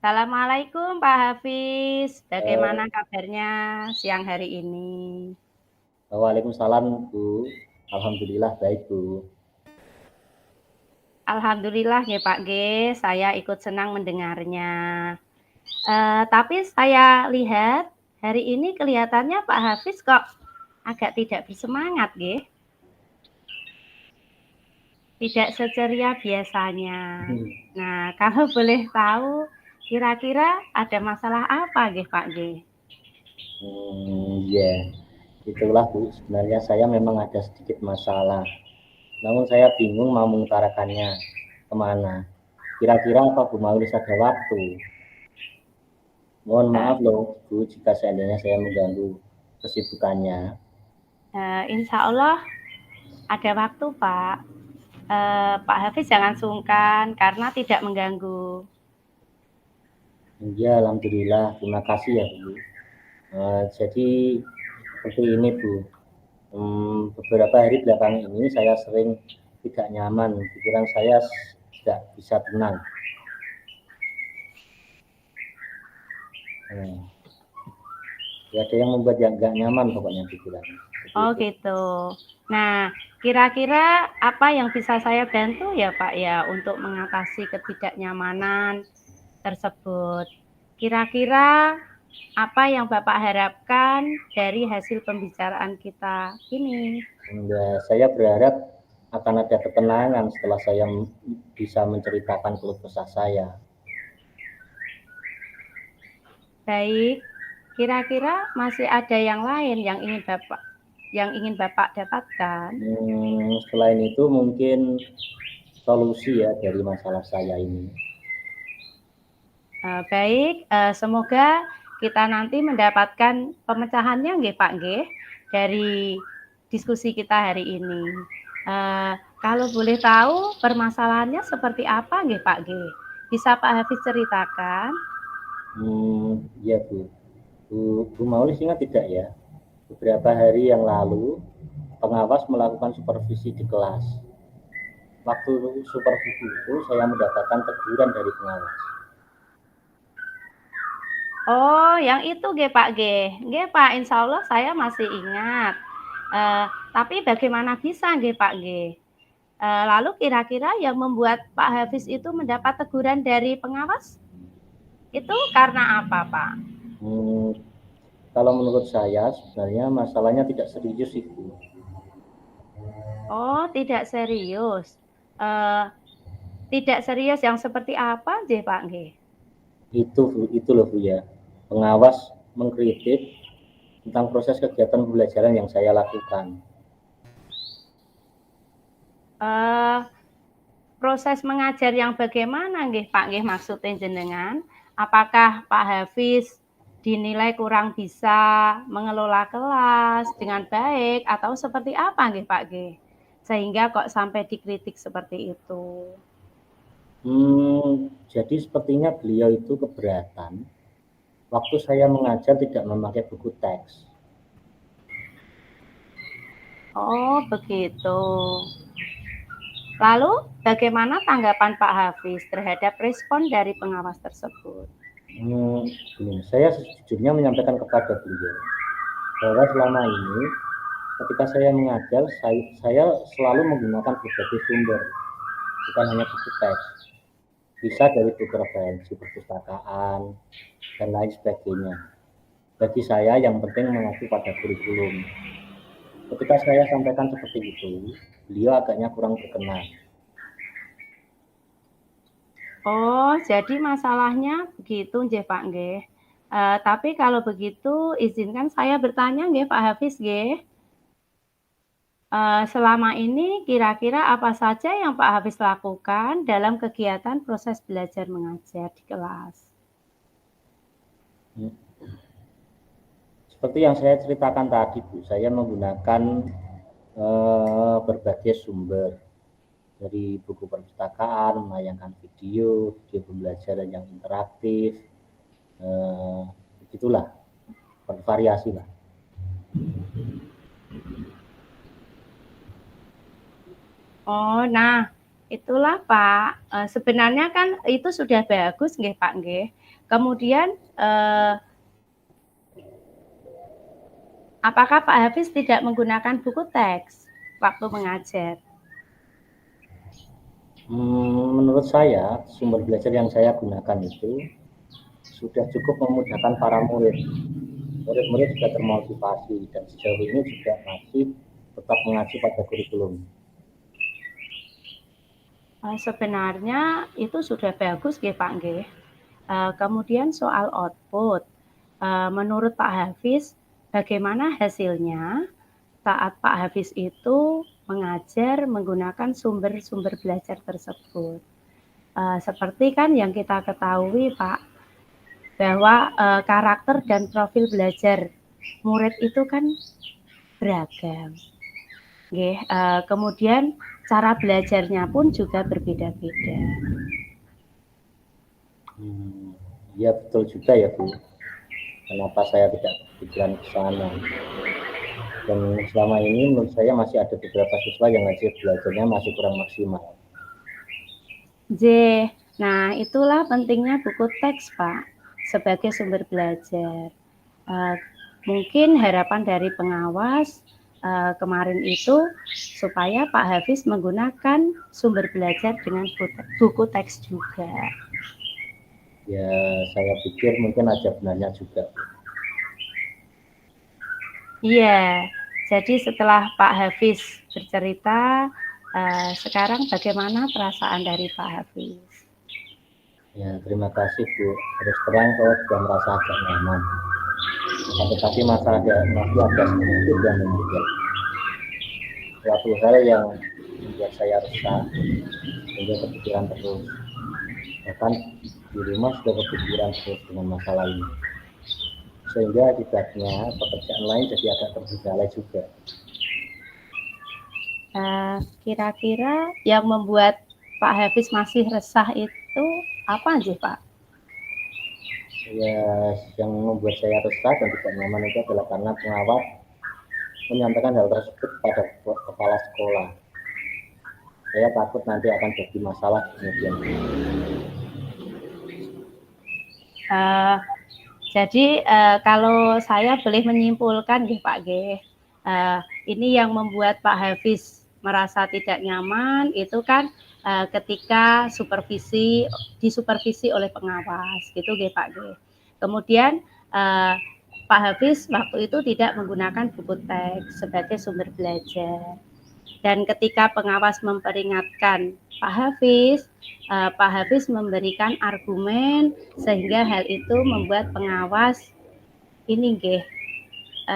Assalamualaikum Pak Hafiz, bagaimana Eh, kabarnya siang hari ini? Waalaikumsalam Bu. Alhamdulillah baik Bu. Alhamdulillah ya Pak G, saya ikut senang mendengarnya. Tapi saya lihat hari ini kelihatannya Pak Hafiz kok agak tidak bersemangat G, tidak seceria biasanya. Nah, kalau boleh tahu kira-kira ada masalah apa G Pak G? Ya, itulah Bu. Sebenarnya saya memang ada sedikit masalah. Namun saya bingung mau mengutarakannya kemana. Kira-kira apa Bu Maulis ada waktu? Mohon Eh, maaf loh Bu jika seandainya saya mengganggu kesibukannya. Insya Allah ada waktu Pak. Pak Hafiz jangan sungkan karena tidak mengganggu. Ya, Alhamdulillah. Terima kasih ya Bu. Jadi seperti ini Bu. Beberapa hari belakangan ini saya sering tidak nyaman, pikiran saya tidak bisa tenang. Ya, ada yang membuat yang nggak nyaman pokoknya pikiran. Seperti Oh itu. gitu. Nah, kira-kira apa yang bisa saya bantu ya Pak ya untuk mengatasi ketidaknyamanan tersebut? Kira-kira apa yang Bapak harapkan dari hasil pembicaraan kita ini? Ya, saya berharap akan ada ketenangan setelah saya bisa menceritakan keluh kesah saya. Baik, kira-kira masih ada yang lain yang ingin Bapak dapatkan? Selain itu mungkin solusi ya dari masalah saya ini. Baik, semoga kita nanti mendapatkan pemecahannya nggih Pak nggih, dari diskusi kita hari ini. Kalau boleh tahu permasalahannya seperti apa nggih Pak nggih? Bisa Pak Hafiz ceritakan? Ya Bu Maulis ingat tidak ya? Beberapa hari yang lalu pengawas melakukan supervisi di kelas. Waktu supervisi itu saya mendapatkan teguran dari pengawas. Oh, yang itu nggih Pak nggih. Nggih Pak, insya Allah saya masih ingat. Tapi bagaimana bisa nggih Pak nggih? Lalu kira-kira yang membuat Pak Hafiz itu mendapat teguran dari pengawas, itu karena apa Pak? Hmm, Kalau menurut saya sebenarnya masalahnya tidak serius itu. Oh, tidak serius. Eh, Tidak serius yang seperti apa, J, Pak G? Itu loh Bu ya. Pengawas mengkritik tentang proses kegiatan pembelajaran yang saya lakukan. Eh, Proses mengajar yang bagaimana, nggih, Pak G, maksudnya jenengan? Apakah Pak Hafiz dinilai kurang bisa mengelola kelas dengan baik atau seperti apa, nggih, Pak G? Sehingga kok sampai dikritik seperti itu. Jadi sepertinya beliau itu keberatan waktu saya mengajar tidak memakai buku teks. Oh, begitu. Lalu, bagaimana tanggapan Pak Hafiz terhadap respon dari pengawas tersebut? Saya sejujurnya menyampaikan kepada beliau bahwa selama ini ketika saya mengajar, saya selalu menggunakan berbagai sumber, bukan hanya buku teks. Bisa dari buku referensi perpustakaan dan lain sebagainya. Bagi saya yang penting mengacu pada kurikulum. Ketika saya sampaikan seperti itu, beliau agaknya kurang berkenan. Oh, jadi masalahnya begitu, nggih Pak nggih. Tapi kalau begitu izinkan saya bertanya nggih Pak Hafiz nggih. Selama ini kira-kira apa saja yang Pak Hafiz lakukan dalam kegiatan proses belajar mengajar di kelas? Seperti yang saya ceritakan tadi, Bu, saya menggunakan berbagai sumber dari buku perpustakaan, menayangkan video, video pembelajaran yang interaktif, eh, begitulah, bervariasi lah. Oh, nah Itulah Pak, sebenarnya kan itu sudah bagus nggih Pak nggih. Kemudian, apakah Pak Hafiz tidak menggunakan buku teks waktu mengajar? Menurut saya, sumber belajar yang saya gunakan itu sudah cukup memudahkan para murid. Murid-murid sudah termotivasi dan sejauh ini juga masih tetap mengacu pada kurikulum. Sebenarnya itu sudah bagus nggih Pak nggih. Kemudian soal output, menurut Pak Hafiz bagaimana hasilnya saat Pak Hafiz itu mengajar menggunakan sumber-sumber belajar tersebut? Seperti kan yang kita ketahui Pak, bahwa karakter dan profil belajar murid itu kan beragam. Nggih, kemudian cara belajarnya pun juga berbeda-beda. Ya betul juga ya Bu. Kenapa saya tidak berpikiran ke sana? Dan selama ini menurut saya masih ada beberapa siswa yang hasil belajarnya masih kurang maksimal. J. Nah, itulah pentingnya buku teks, Pak, sebagai sumber belajar. Mungkin harapan dari pengawas kemarin itu supaya Pak Hafiz menggunakan sumber belajar dengan buku teks juga. Ya, saya pikir mungkin ada benarnya juga. Iya, jadi setelah Pak Hafiz bercerita, sekarang bagaimana perasaan dari Pak Hafiz? Ya, terima kasih Bu. Terus terang saya sudah merasa agak nyaman. Tetapi masih ada sedikit yang membuat suatu hal yang membuat saya resah sehingga kepikiran terus. Bahkan di rumah sudah kepikiran terus dengan masalah ini. Sehingga akibatnya pekerjaan lain jadi agak terbengkalai juga. Kira-kira yang membuat Pak Hafiz masih resah itu apa aja Pak? Ya, yang membuat saya resah dan tidak nyaman itu adalah karena pengawas menyampaikan hal tersebut pada kepala sekolah. Saya takut nanti akan jadi masalah kemudian. Jadi kalau saya boleh menyimpulkan nih Pak G, ini yang membuat Pak Hafiz merasa tidak nyaman itu kan ketika disupervisi oleh pengawas gitu G Pak G. Kemudian Pak Hafiz waktu itu tidak menggunakan buku teks sebagai sumber belajar. Dan ketika pengawas memperingatkan Pak Hafiz memberikan argumen sehingga hal itu membuat pengawas ini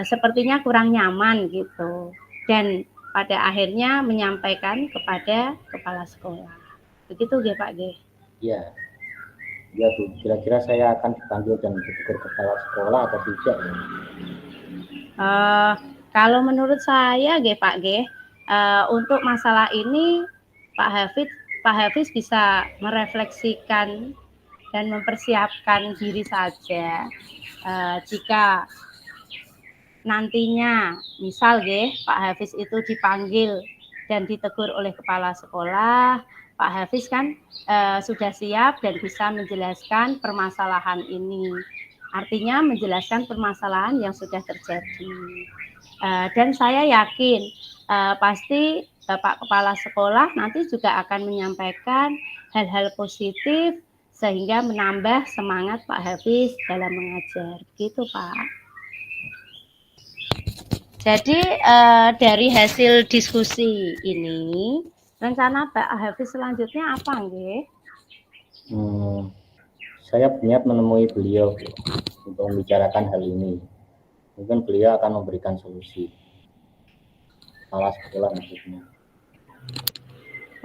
sepertinya kurang nyaman gitu. Dan pada akhirnya menyampaikan kepada kepala sekolah. Begitu Pak G. Ya, ya Bu. Kira-kira saya akan dipanggil dan ditegur kepala sekolah atau tidak? Kalau menurut saya Pak G, untuk masalah ini Pak Hafiz bisa merefleksikan dan mempersiapkan diri saja. Jika nantinya misal Pak Hafiz itu dipanggil dan ditegur oleh kepala sekolah, Pak Hafiz kan sudah siap dan bisa menjelaskan permasalahan ini. Artinya menjelaskan permasalahan yang sudah terjadi. Dan saya yakin pasti Bapak Kepala Sekolah nanti juga akan menyampaikan hal-hal positif sehingga menambah semangat Pak Hafiz dalam mengajar. Gitu Pak. Jadi dari hasil diskusi ini, rencana Pak Hafiz selanjutnya apa nggih? Saya berniat menemui beliau untuk membicarakan hal ini. Mungkin beliau akan memberikan solusi. Kepala sekolah maksudnya.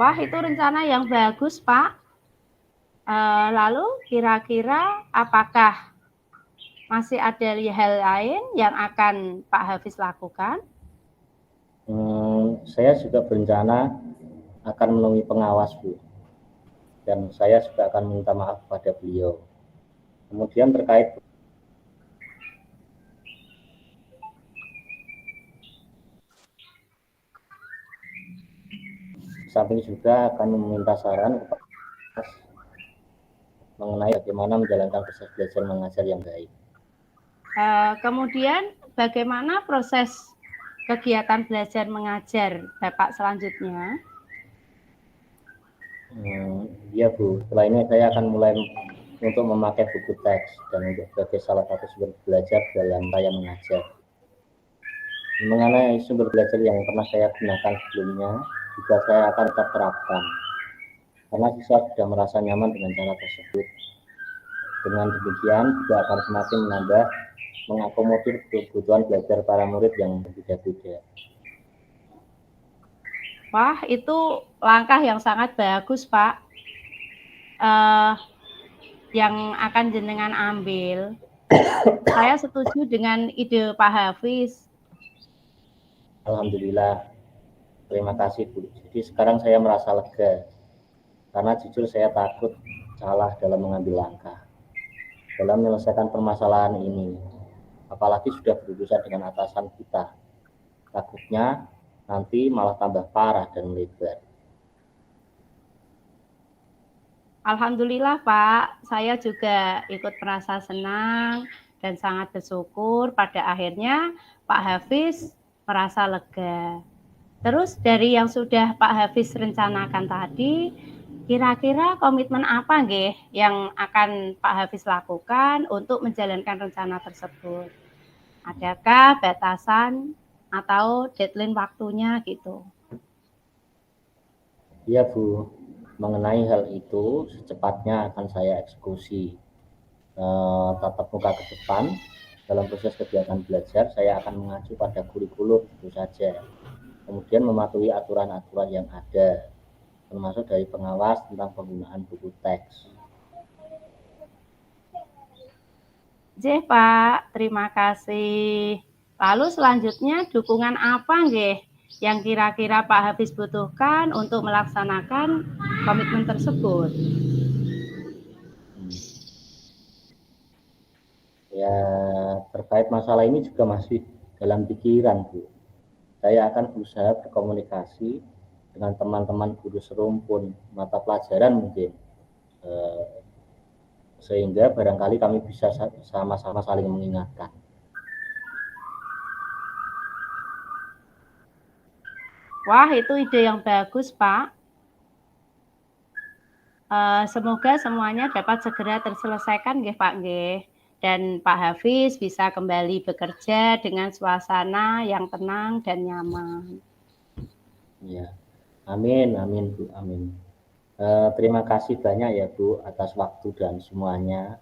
Wah, itu rencana yang bagus, Pak. Lalu kira-kira apakah masih ada hal lain yang akan Pak Hafiz lakukan? Saya juga berencana akan menemui pengawas, Bu. Dan saya juga akan minta maaf kepada beliau. Kemudian terkait samping juga akan meminta saran mengenai bagaimana menjalankan proses belajar mengajar yang baik. Kemudian bagaimana proses kegiatan belajar mengajar Bapak selanjutnya? Ya Bu, setelah ini saya akan mulai untuk memakai buku teks dan untuk sebagai salah satu sumber belajar dalam saya mengajar. Mengenai sumber belajar yang pernah saya gunakan sebelumnya, juga saya akan tetap terapkan. Karena siswa sudah merasa nyaman dengan cara tersebut. Dengan demikian juga akan semakin menambah mengakomodir kebutuhan belajar para murid yang berbeda-beda. Wah, itu langkah yang sangat bagus, Pak. Yang akan jenengan ambil. Saya setuju dengan ide Pak Hafiz. Alhamdulillah, terima kasih Bu. Jadi sekarang saya merasa lega, karena jujur saya takut salah dalam mengambil langkah dalam menyelesaikan permasalahan ini, apalagi sudah berurusan dengan atasan kita. Takutnya nanti malah tambah parah dan melebar. Alhamdulillah Pak, saya juga ikut merasa senang dan sangat bersyukur pada akhirnya Pak Hafiz merasa lega. Terus dari yang sudah Pak Hafiz rencanakan tadi, kira-kira komitmen apa nggih yang akan Pak Hafiz lakukan untuk menjalankan rencana tersebut? Adakah batasan atau deadline waktunya gitu? Iya Bu, mengenai hal itu secepatnya akan saya eksekusi. Tatap muka ke depan dalam proses kegiatan belajar saya akan mengacu pada kurikulum tentu saja, kemudian mematuhi aturan-aturan yang ada, termasuk dari pengawas tentang penggunaan buku teks. Pak, terima kasih. Lalu selanjutnya dukungan apa nggih yang kira-kira Pak Hafiz butuhkan untuk melaksanakan komitmen tersebut? Ya, terkait masalah ini juga masih dalam pikiran Bu. Saya akan berusaha berkomunikasi dengan teman-teman guru serumpun mata pelajaran mungkin, sehingga barangkali kami bisa sama-sama saling mengingatkan. Wah, itu ide yang bagus, Pak. Semoga semuanya dapat segera terselesaikan, nggih Pak, nggih. Dan Pak Hafiz bisa kembali bekerja dengan suasana yang tenang dan nyaman. Ya, amin, amin Bu, amin. Terima kasih banyak ya Bu atas waktu dan semuanya,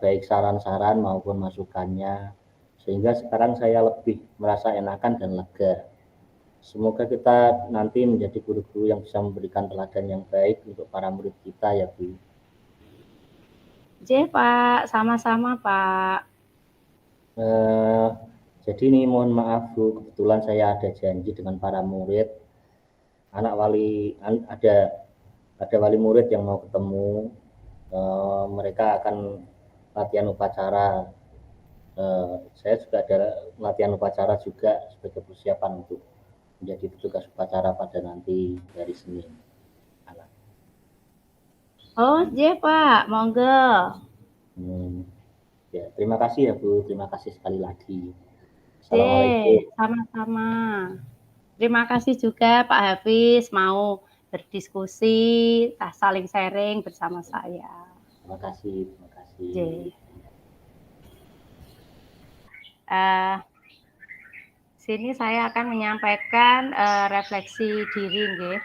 baik saran-saran maupun masukannya, sehingga sekarang saya lebih merasa enakan dan lega. Semoga kita nanti menjadi guru-guru yang bisa memberikan teladan yang baik untuk para murid kita ya Bu. Pak, sama-sama Pak. Jadi ini mohon maaf Bu, kebetulan saya ada janji dengan para murid. Ada wali murid yang mau ketemu. Mereka akan latihan upacara. Saya juga ada latihan upacara juga sebagai persiapan untuk menjadi petugas upacara pada nanti hari Senin. Oh, Pak, monggo. Ya, terima kasih ya Bu, terima kasih sekali lagi. Assalamualaikum. Sama-sama. Terima kasih juga Pak Hafiz mau berdiskusi, saling sharing bersama saya. Terima kasih, terima kasih. Sini saya akan menyampaikan refleksi diri nggih,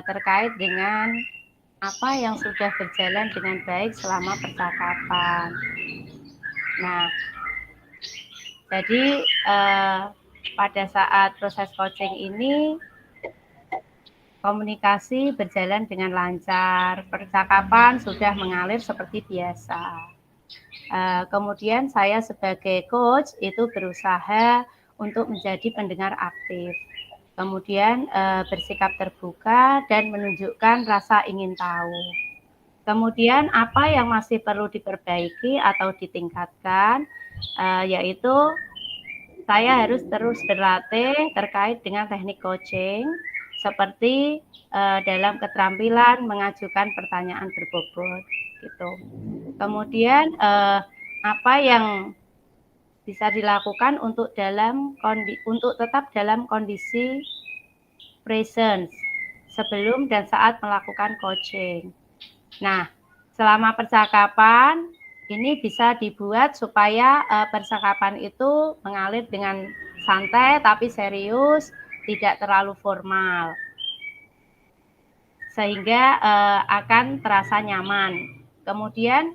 terkait dengan apa yang sudah berjalan dengan baik selama percakapan. Nah, jadi pada saat proses coaching ini komunikasi berjalan dengan lancar, percakapan sudah mengalir seperti biasa. Kemudian saya sebagai coach itu berusaha untuk menjadi pendengar aktif. Kemudian bersikap terbuka dan menunjukkan rasa ingin tahu. Kemudian apa yang masih perlu diperbaiki atau ditingkatkan, yaitu saya harus terus berlatih terkait dengan teknik coaching seperti dalam keterampilan mengajukan pertanyaan berbobot gitu. Kemudian apa yang bisa dilakukan untuk tetap dalam kondisi presence sebelum dan saat melakukan coaching. Nah, selama percakapan ini bisa dibuat supaya percakapan itu mengalir dengan santai tapi serius, tidak terlalu formal, sehingga akan terasa nyaman. Kemudian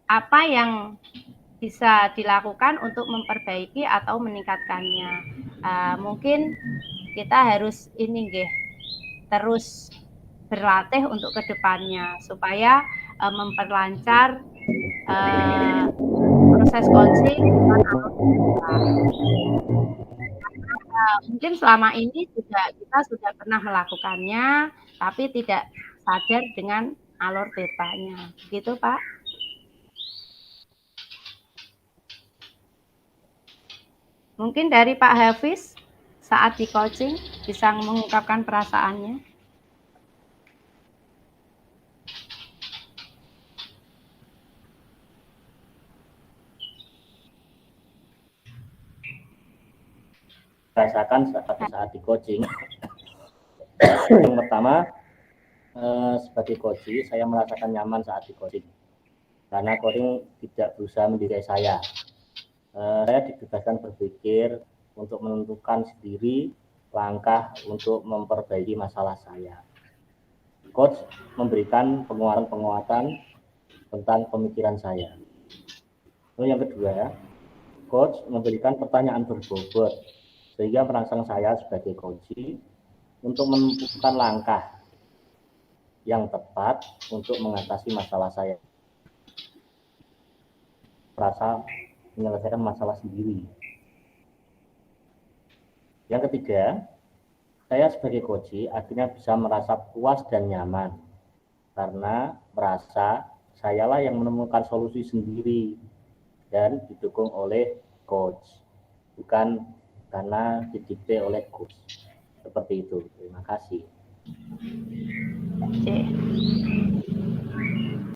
apa yang bisa dilakukan untuk memperbaiki atau meningkatkannya? Mungkin kita harus terus berlatih untuk kedepannya supaya memperlancar proses coaching dengan alur cerita. Mungkin selama ini kita sudah pernah melakukannya, tapi tidak sadar dengan alur ceritanya. Gitu, Pak. Mungkin dari Pak Hafiz saat di coaching bisa mengungkapkan perasaannya. Rasakan saat di coaching. Yang pertama, sebagai coach, saya merasakan nyaman saat di coaching karena coaching tidak berusaha mendidik saya. Saya dibebaskan berpikir untuk menentukan sendiri langkah untuk memperbaiki masalah saya. Coach memberikan penguatan tentang pemikiran saya. Lalu yang kedua, coach memberikan pertanyaan berbobot sehingga merangsang saya sebagai coach untuk menentukan langkah yang tepat untuk mengatasi masalah saya. Merasa menyelesaikan masalah sendiri. Yang ketiga, saya sebagai coach akhirnya bisa merasa puas dan nyaman karena merasa sayalah yang menemukan solusi sendiri dan didukung oleh coach, bukan karena didikte oleh coach. Seperti itu. Terima kasih. Oke.